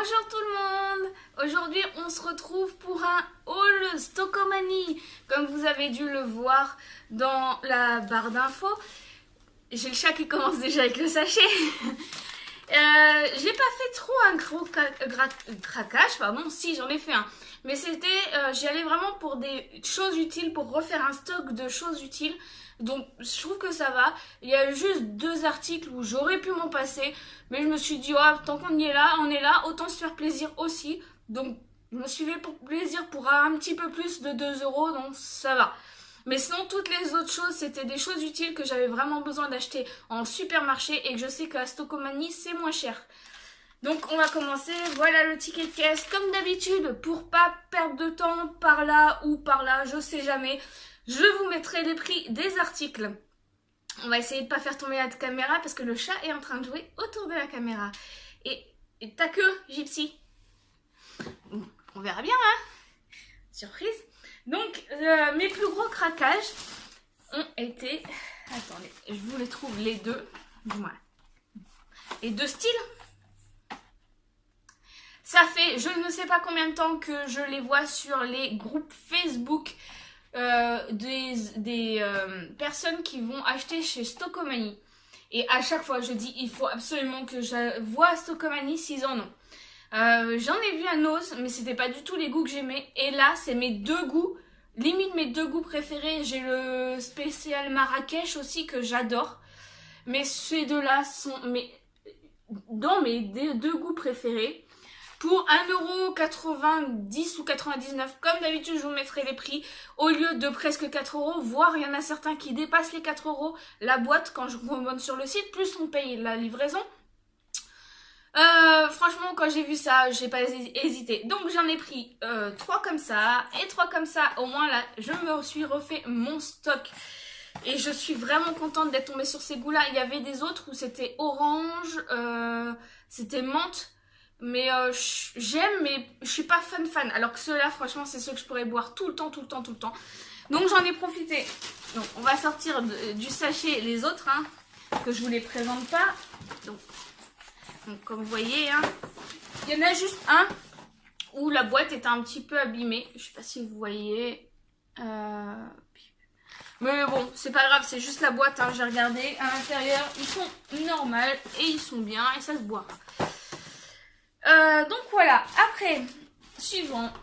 Bonjour tout le monde. Aujourd'hui on se retrouve pour un haul Stockomanie. Comme vous avez dû le voir dans la barre d'infos, j'ai le chat qui commence déjà avec le sachet. J'ai pas fait trop un gros craquage, pardon, si j'en ai fait un. Mais c'était, j'y allais vraiment pour des choses utiles, pour refaire un stock de choses utiles. Donc je trouve que ça va. Il y a juste 2 articles où j'aurais pu m'en passer. Mais je me suis dit, oh, tant qu'on y est là, on est là, autant se faire plaisir aussi. Donc je me suis fait pour plaisir pour un petit peu plus de 2 €, donc ça va. Mais sinon, toutes les autres choses, c'était des choses utiles que j'avais vraiment besoin d'acheter en supermarché et que je sais qu'à Stockomanie, c'est moins cher. Donc on va commencer, voilà le ticket de caisse, comme d'habitude, pour pas perdre de temps par là ou par là, je sais jamais. Je vous mettrai les prix des articles. On va essayer de pas faire tomber la caméra parce que le chat est en train de jouer autour de la caméra. Et ta queue, Gypsy. Bon, on verra bien, hein. Surprise. Donc, mes plus gros craquages ont été... Attendez, je vous les trouve les deux. Voilà. Les 2 styles. Ça fait je ne sais pas combien de temps que je les vois sur les groupes Facebook des personnes qui vont acheter chez Stockomanie. Et à chaque fois, je dis, il faut absolument que je vois Stockomanie s'ils en ont. J'en ai vu un os, mais c'était pas du tout les goûts que j'aimais. Et là, c'est mes 2 goûts, limite mes 2 goûts préférés. J'ai le spécial Marrakech aussi que j'adore. Mais ces deux-là sont dans mes 2 goûts préférés. Pour 1,90 € ou 99 €, comme d'habitude, je vous mettrai les prix au lieu de presque 4 €, voire il y en a certains qui dépassent les 4 € la boîte quand je commande sur le site, plus on paye la livraison. Franchement, quand j'ai vu ça, j'ai pas hésité. Donc j'en ai pris 3 comme ça et 3 comme ça. Au moins là, je me suis refait mon stock. Et je suis vraiment contente d'être tombée sur ces goûts-là. Il y avait des autres où c'était orange, c'était menthe. Mais j'aime, mais je suis pas fan. Alors que ceux-là, franchement, c'est ceux que je pourrais boire tout le temps. Donc j'en ai profité. Donc on va sortir du sachet les autres, hein, que je vous les présente pas. Donc comme vous voyez, hein, il y en a juste un où la boîte est un petit peu abîmée. Je sais pas si vous voyez. Mais bon, c'est pas grave, c'est juste la boîte, hein, j'ai regardé. À l'intérieur, ils sont normaux et ils sont bien et ça se boit. Donc voilà, après, suivant,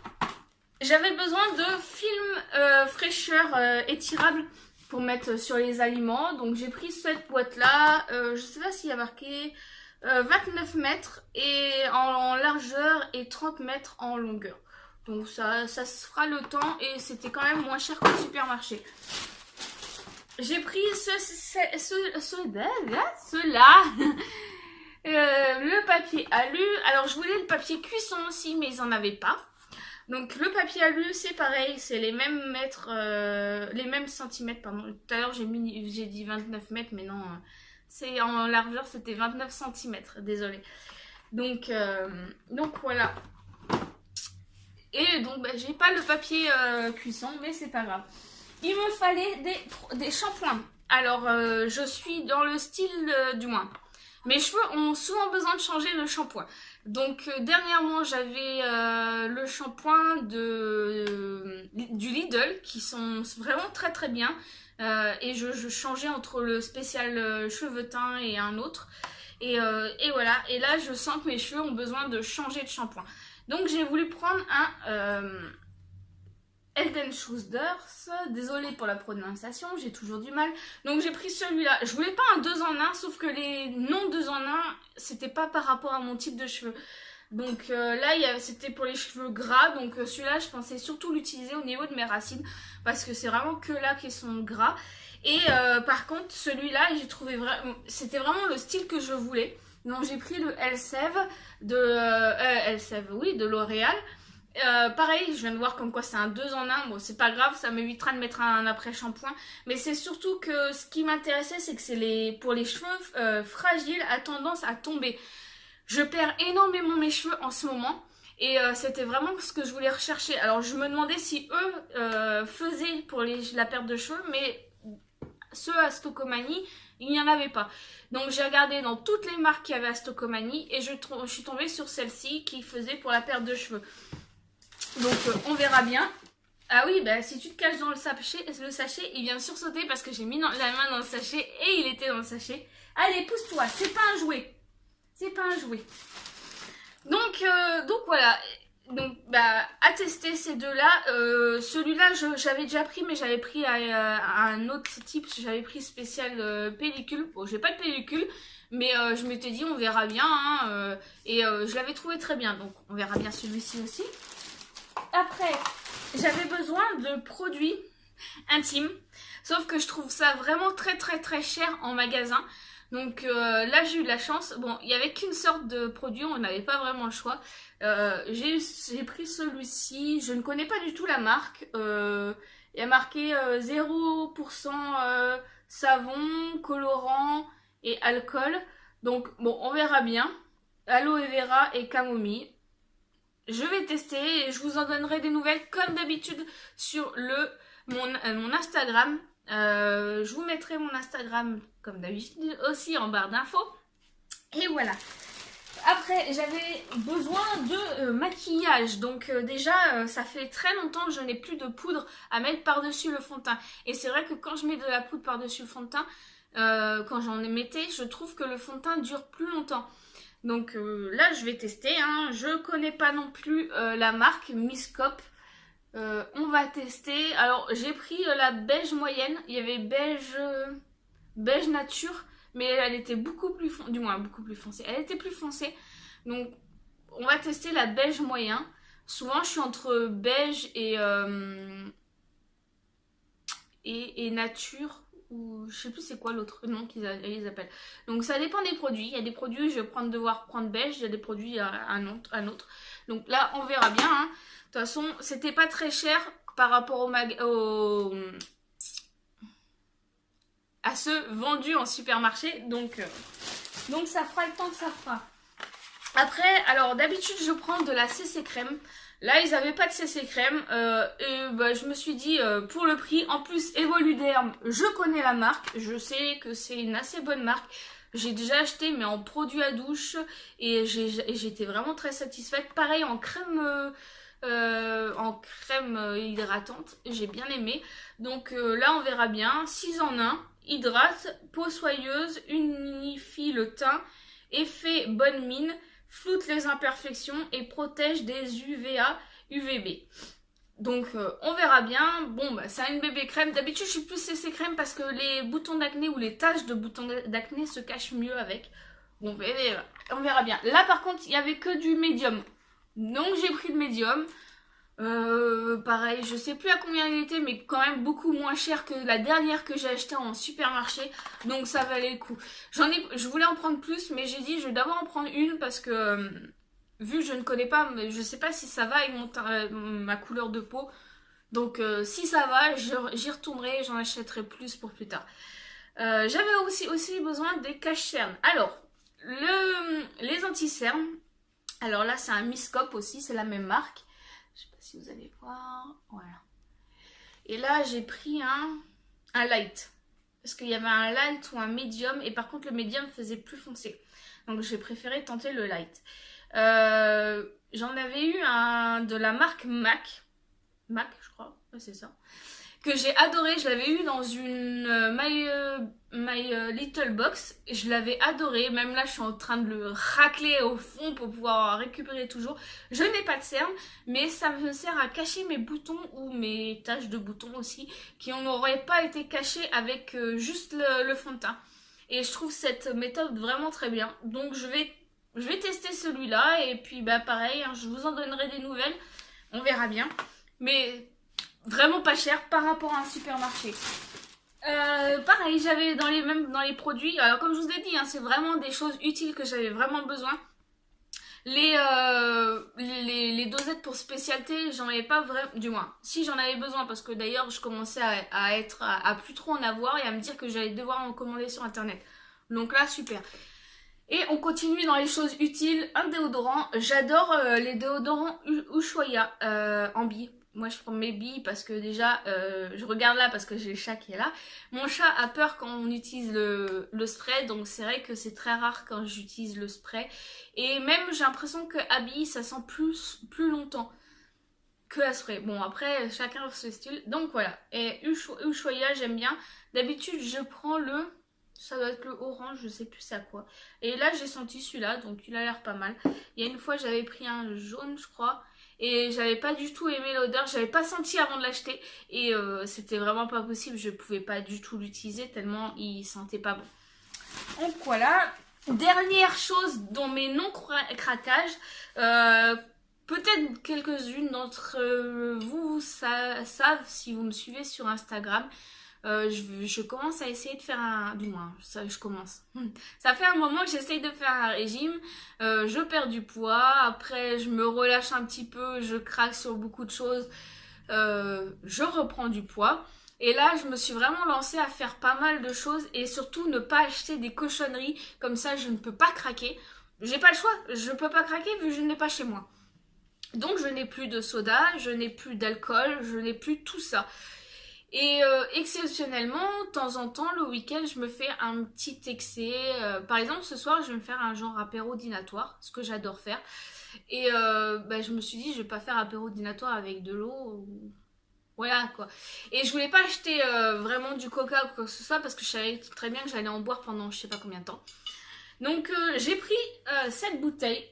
j'avais besoin de film fraîcheur étirable pour mettre sur les aliments. Donc j'ai pris cette boîte là, je sais pas s'il y a marqué 29 mètres et en largeur et 30 mètres en longueur. Donc ça se fera le temps et c'était quand même moins cher qu'au supermarché. J'ai pris ceux-là. Le papier alu, alors je voulais le papier cuisson aussi mais ils n'en avaient pas. Donc le papier alu c'est pareil, c'est les mêmes mètres, les mêmes centimètres pardon. Tout à l'heure j'ai dit 29 mètres mais non, c'est en largeur c'était 29 centimètres, désolé. Donc voilà. Et donc j'ai pas le papier cuisson mais c'est pas grave. Il me fallait des shampoings. Alors je suis dans le style du moins. Mes cheveux ont souvent besoin de changer le shampoing. Donc dernièrement j'avais le shampoing du Lidl qui sont vraiment très bien. Et je changeais entre le spécial cheveux teints et un autre. Et voilà. Et là je sens que mes cheveux ont besoin de changer de shampoing. Donc j'ai voulu prendre un... Head & Shoulders, désolée pour la prononciation, j'ai toujours du mal. Donc j'ai pris celui-là. Je voulais pas un 2 en 1, sauf que les non 2 en 1, c'était pas par rapport à mon type de cheveux. Donc là, c'était pour les cheveux gras. Donc celui-là, je pensais surtout l'utiliser au niveau de mes racines. Parce que c'est vraiment que là qu'ils sont gras. Et par contre, celui-là, j'ai trouvé vraiment... C'était vraiment le style que je voulais. Donc j'ai pris le Elseve de L'Oréal. Pareil, je viens de voir comme quoi c'est un 2 en 1. Bon, c'est pas grave, ça m'évitera de mettre un après-shampoing. Mais c'est surtout que ce qui m'intéressait, c'est que c'est pour les cheveux fragiles à tendance à tomber. Je perds énormément mes cheveux en ce moment. Et c'était vraiment ce que je voulais rechercher. Alors je me demandais si eux faisaient pour la perte de cheveux. Mais ceux à Stocomanie, il n'y en avait pas. Donc j'ai regardé dans toutes les marques qu'il y avait à Stocomanie et je suis tombée sur celle-ci qui faisait pour la perte de cheveux. Donc on verra bien. Ah oui, bah si tu te caches dans le sachet, il vient de sursauter parce que j'ai mis la main dans le sachet et il était dans le sachet. Allez, pousse-toi, c'est pas un jouet. C'est pas un jouet. Donc voilà. Donc bah à tester ces deux-là. Celui-là j'avais déjà pris, mais j'avais pris un autre type. J'avais pris spécial pellicule. Bon, j'ai pas de pellicule, mais je m'étais dit on verra bien. Hein, et je l'avais trouvé très bien. Donc on verra bien celui-ci aussi. Après, j'avais besoin de produits intimes, sauf que je trouve ça vraiment très cher en magasin. Donc là j'ai eu de la chance. Bon, il n'y avait qu'une sorte de produit, on n'avait pas vraiment le choix. J'ai pris celui-ci, je ne connais pas du tout la marque. Il y a marqué 0% savon, colorant et alcool. Donc bon, on verra bien. Aloe vera et camomille. Je vais tester et je vous en donnerai des nouvelles comme d'habitude sur mon Instagram. Je vous mettrai mon Instagram comme d'habitude aussi en barre d'infos. Et voilà. Après, j'avais besoin de maquillage. Donc déjà, ça fait très longtemps que je n'ai plus de poudre à mettre par-dessus le fond de teint. Et c'est vrai que quand je mets de la poudre par-dessus le fond de teint, quand j'en mettais, je trouve que le fond de teint dure plus longtemps. Donc là, je vais tester. Hein. Je connais pas non plus la marque Miscop. On va tester. Alors, j'ai pris la beige moyenne. Il y avait beige nature, mais elle était beaucoup plus foncée. Du moins, beaucoup plus foncée. Elle était plus foncée. Donc, on va tester la beige moyen. Souvent, je suis entre beige et nature. Ou je sais plus c'est quoi l'autre nom qu'ils appellent. Donc ça dépend des produits. Il y a des produits je vais devoir prendre beige, il y a des produits un autre. Donc là on verra bien. Hein. De toute façon c'était pas très cher par rapport à ceux vendus en supermarché. Donc ça fera le temps que ça fera. Après, alors d'habitude je prends de la CC crème. Là, ils n'avaient pas de CC crème et bah, je me suis dit, pour le prix, en plus, Evoluderm, je connais la marque, je sais que c'est une assez bonne marque. J'ai déjà acheté, mais en produit à douche et j'étais vraiment très satisfaite. Pareil, en crème hydratante, j'ai bien aimé. Donc là, on verra bien. 6 en 1, hydrate, peau soyeuse, unifie le teint, effet bonne mine, floute les imperfections et protège des UVA, UVB. Donc on verra bien. Bon bah c'est une bébé crème. D'habitude je suis plus CC crème parce que les boutons d'acné ou les taches de boutons d'acné se cachent mieux avec. Bon bah, on verra bien. Là par contre il n'y avait que du médium. Donc j'ai pris le médium. Pareil, je sais plus à combien il était, mais quand même beaucoup moins cher que la dernière que j'ai achetée en supermarché, donc ça valait le coup. Je voulais en prendre plus, mais j'ai dit je vais d'abord en prendre une parce que vu que je ne connais pas, je sais pas si ça va avec ma couleur de peau. Donc si ça va, j'y retournerai, j'en achèterai plus pour plus tard. J'avais aussi besoin des cache-cernes. Alors, les anti-cernes, alors là c'est un Miscop aussi, c'est la même marque. Je sais pas si vous allez voir. Voilà. Et là, j'ai pris un light. Parce qu'il y avait un light ou un medium. Et par contre, le medium faisait plus foncé. Donc, j'ai préféré tenter le light. J'en avais eu un de la marque MAC. MAC, je crois. Ouais, c'est ça. Que j'ai adoré. Je l'avais eu dans une My Little Box. Je l'avais adoré. Même là, je suis en train de le racler au fond pour pouvoir récupérer toujours. Je n'ai pas de cerne, mais ça me sert à cacher mes boutons ou mes taches de boutons aussi, qui n'auraient pas été cachées avec juste le fond de teint. Et je trouve cette méthode vraiment très bien. Donc, je vais tester celui-là. Et puis, bah pareil, hein, je vous en donnerai des nouvelles. On verra bien. Mais vraiment pas cher par rapport à un supermarché. Pareil, j'avais dans les produits, alors comme je vous ai dit, hein, c'est vraiment des choses utiles que j'avais vraiment besoin. Les dosettes pour spécialité, j'en avais pas vraiment, du moins, si j'en avais besoin, parce que d'ailleurs je commençais à plus trop en avoir et à me dire que j'allais devoir en commander sur internet. Donc là, super. Et on continue dans les choses utiles, un déodorant. J'adore les déodorants Ushuaïa Ambi. moi je prends mes billes parce que déjà, je regarde là parce que j'ai le chat qui est là. Mon chat a peur quand on utilise le spray, donc c'est vrai que c'est très rare quand j'utilise le spray. Et même j'ai l'impression que Abby, ça sent plus longtemps que à spray. Bon, après, chacun son style. Donc voilà. Et Ushuaïa, j'aime bien. D'habitude, je prends ça doit être le orange, je sais plus c'est à quoi. Et là, j'ai senti celui-là, donc il a l'air pas mal. Il y a une fois, j'avais pris un jaune, je crois. Et j'avais pas du tout aimé l'odeur, j'avais pas senti avant de l'acheter. Et c'était vraiment pas possible, je pouvais pas du tout l'utiliser tellement il sentait pas bon. Donc voilà. Dernière chose dans mes non-craquages. Peut-être quelques-unes d'entre vous savent si vous me suivez sur Instagram. Je commence à essayer de faire du moins, ça je commence. Ça fait un moment que j'essaye de faire un régime. Je perds du poids. Après, je me relâche un petit peu. Je craque sur beaucoup de choses. Je reprends du poids. Et là, je me suis vraiment lancée à faire pas mal de choses. Et surtout, ne pas acheter des cochonneries. Comme ça, je ne peux pas craquer. J'ai pas le choix. Je peux pas craquer vu que je ne l'ai pas chez moi. Donc je n'ai plus de soda, je n'ai plus d'alcool, je n'ai plus tout ça. Et exceptionnellement, de temps en temps, le week-end, je me fais un petit excès. Par exemple, ce soir, je vais me faire un genre apéro dînatoire, ce que j'adore faire. Et je me suis dit, je vais pas faire apéro dînatoire avec de l'eau. Voilà quoi. Et je voulais pas acheter vraiment du coca ou quoi que ce soit parce que je savais très bien que j'allais en boire pendant je sais pas combien de temps. Donc j'ai pris cette bouteille.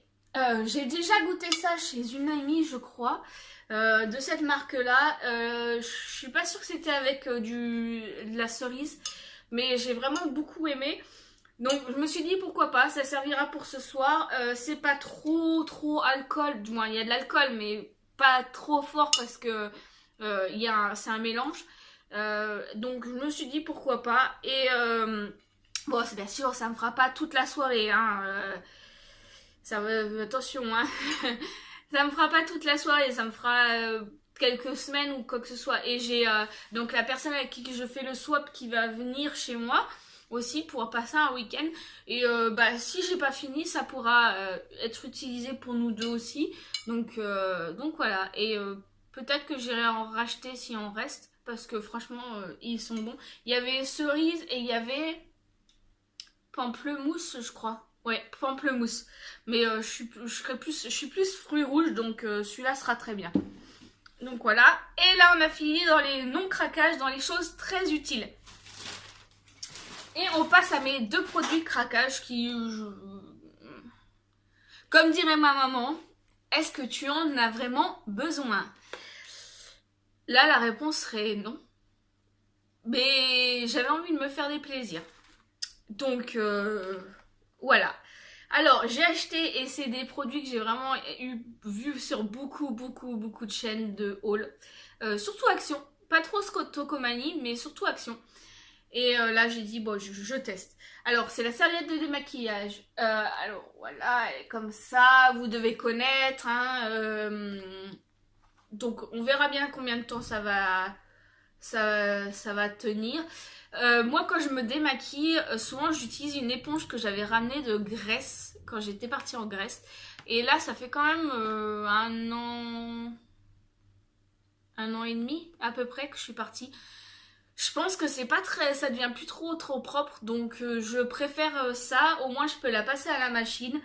J'ai déjà goûté ça chez une amie, je crois, de cette marque-là. Je suis pas sûre que c'était avec de la cerise, mais j'ai vraiment beaucoup aimé. Donc je me suis dit pourquoi pas, ça servira pour ce soir. C'est pas trop alcool, du moins il y a de l'alcool, mais pas trop fort parce que c'est un mélange. Donc je me suis dit pourquoi pas. Et bon, c'est bien sûr, ça me fera pas toute la soirée, hein. Attention, hein. Ça me fera pas toute la soirée, ça me fera quelques semaines ou quoi que ce soit. Et j'ai donc la personne avec qui je fais le swap qui va venir chez moi aussi pour passer un week-end. Et si j'ai pas fini, ça pourra être utilisé pour nous deux aussi. Donc voilà. Et peut-être que j'irai en racheter si on reste. Parce que franchement, ils sont bons. Il y avait cerise et il y avait pamplemousse, je crois. Ouais, pamplemousse. Mais je suis plus fruits rouges, donc celui-là sera très bien. Donc voilà. Et là, on a fini dans les non-craquages, dans les choses très utiles. Et on passe à mes deux produits craquages qui... Comme dirait ma maman, est-ce que tu en as vraiment besoin? Là, la réponse serait non. Mais j'avais envie de me faire des plaisirs. Donc... voilà. Alors, j'ai acheté, et c'est des produits que j'ai vraiment vu sur beaucoup de chaînes de haul. Surtout Action. Pas trop Tokomani, mais surtout Action. Et là, j'ai dit, bon, je teste. Alors, c'est la serviette de démaquillage. Alors, voilà, elle est comme ça. Vous devez connaître. Hein, donc, on verra bien combien de temps ça va tenir. Moi, quand je me démaquille, souvent j'utilise une éponge que j'avais ramenée de Grèce quand j'étais partie en Grèce. Et là, ça fait quand même un an et demi à peu près que je suis partie. Je pense que c'est pas très, ça devient plus trop propre, donc je préfère ça. Au moins, je peux la passer à la machine.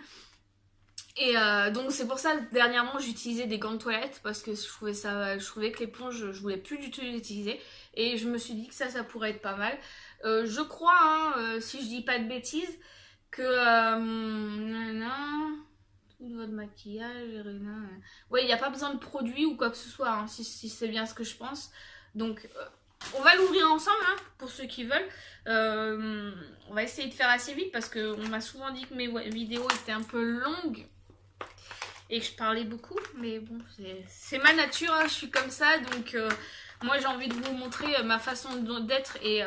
Et donc c'est pour ça dernièrement j'utilisais des gants de toilette parce que je trouvais que l'éponge je voulais plus du tout l'utiliser et je me suis dit que ça pourrait être pas mal. Je crois hein, si je dis pas de bêtises que tout niveau de maquillage, ouais il n'y a pas besoin de produits ou quoi que ce soit hein, si c'est bien ce que je pense. Donc on va l'ouvrir ensemble hein, pour ceux qui veulent. On va essayer de faire assez vite parce qu'on m'a souvent dit que mes vidéos étaient un peu longues et que je parlais beaucoup, mais bon, c'est ma nature, hein, je suis comme ça, donc moi j'ai envie de vous montrer ma façon d'être et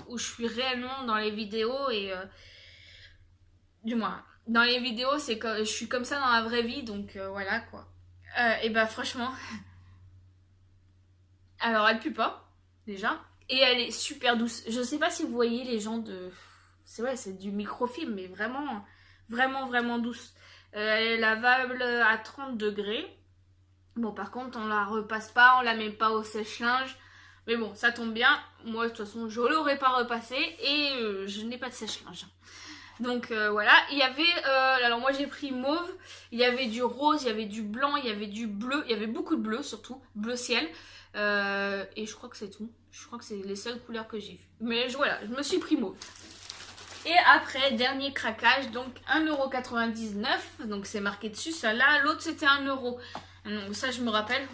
où je suis réellement dans les vidéos et du moins, dans les vidéos, c'est que je suis comme ça dans la vraie vie, donc voilà quoi. Et bah franchement, alors elle pue pas, déjà, et elle est super douce. Je sais pas si vous voyez les gens de... c'est du microfilm, mais vraiment douce. Elle est lavable à 30 degrés. Bon, par contre, on la repasse pas, on la met pas au sèche-linge. Mais bon, ça tombe bien. Moi, de toute façon, je l'aurais pas repassé et je n'ai pas de sèche-linge. Donc voilà, il y avait, alors moi j'ai pris mauve, il y avait du rose, il y avait du blanc, il y avait du bleu, il y avait beaucoup de bleu surtout, bleu ciel. Et je crois que c'est tout. Je crois que c'est les seules couleurs que j'ai vues. Mais voilà, je me suis pris mauve. Et après, dernier craquage, donc 1,99€. Donc c'est marqué dessus, ça là. L'autre c'était 1€. Donc ça je me rappelle.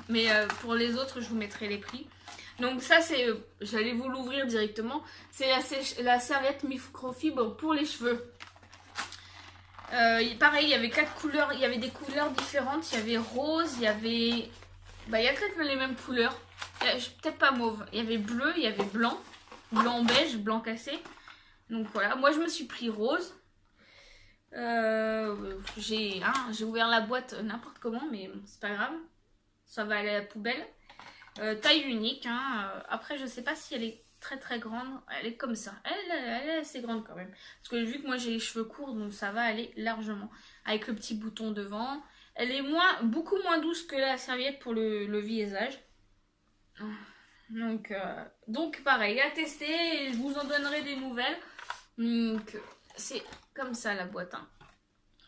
Mais pour les autres, je vous mettrai les prix. Donc ça c'est, j'allais vous l'ouvrir directement. C'est la serviette microfibre pour les cheveux. Pareil, il y avait 4 couleurs. Il y avait des couleurs différentes. Il y avait rose, il y avait... Bah, il y a peut-être les mêmes couleurs. Peut-être pas mauve. Il y avait bleu, il y avait blanc. Blanc beige, blanc cassé. Donc voilà, moi je me suis pris rose. J'ai ouvert la boîte n'importe comment, mais bon, c'est pas grave. Ça va aller à la poubelle. Taille unique. Après, je sais pas si elle est très très grande. Elle est comme ça. Elle est assez grande quand même. Parce que vu que moi j'ai les cheveux courts, donc ça va aller largement. Avec le petit bouton devant. Elle est beaucoup moins douce que la serviette pour le visage. Donc pareil, à tester et je vous en donnerai des nouvelles. Donc c'est comme ça la boîte.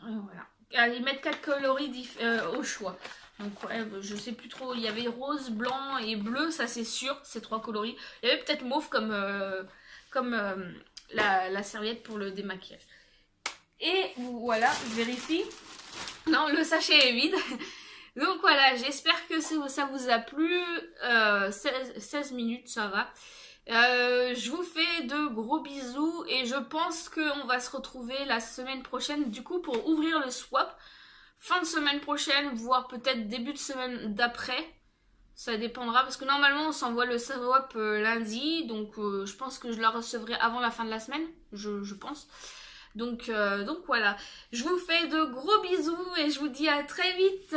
Voilà. Ils mettent 4 coloris au choix. Donc ouais, je sais plus trop. Il y avait rose, blanc et bleu, ça c'est sûr, ces 3 coloris. Il y avait peut-être mauve comme la serviette pour le démaquillage. Et voilà, je vérifie. Non, le sachet est vide. Donc voilà, j'espère que ça vous a plu. 16 minutes, ça va. Je vous fais de gros bisous et je pense qu'on va se retrouver la semaine prochaine du coup pour ouvrir le swap. Fin de semaine prochaine, voire peut-être début de semaine d'après. Ça dépendra parce que normalement on s'envoie le swap lundi. Donc je pense que je la recevrai avant la fin de la semaine, je pense. Donc voilà, je vous fais de gros bisous et je vous dis à très vite.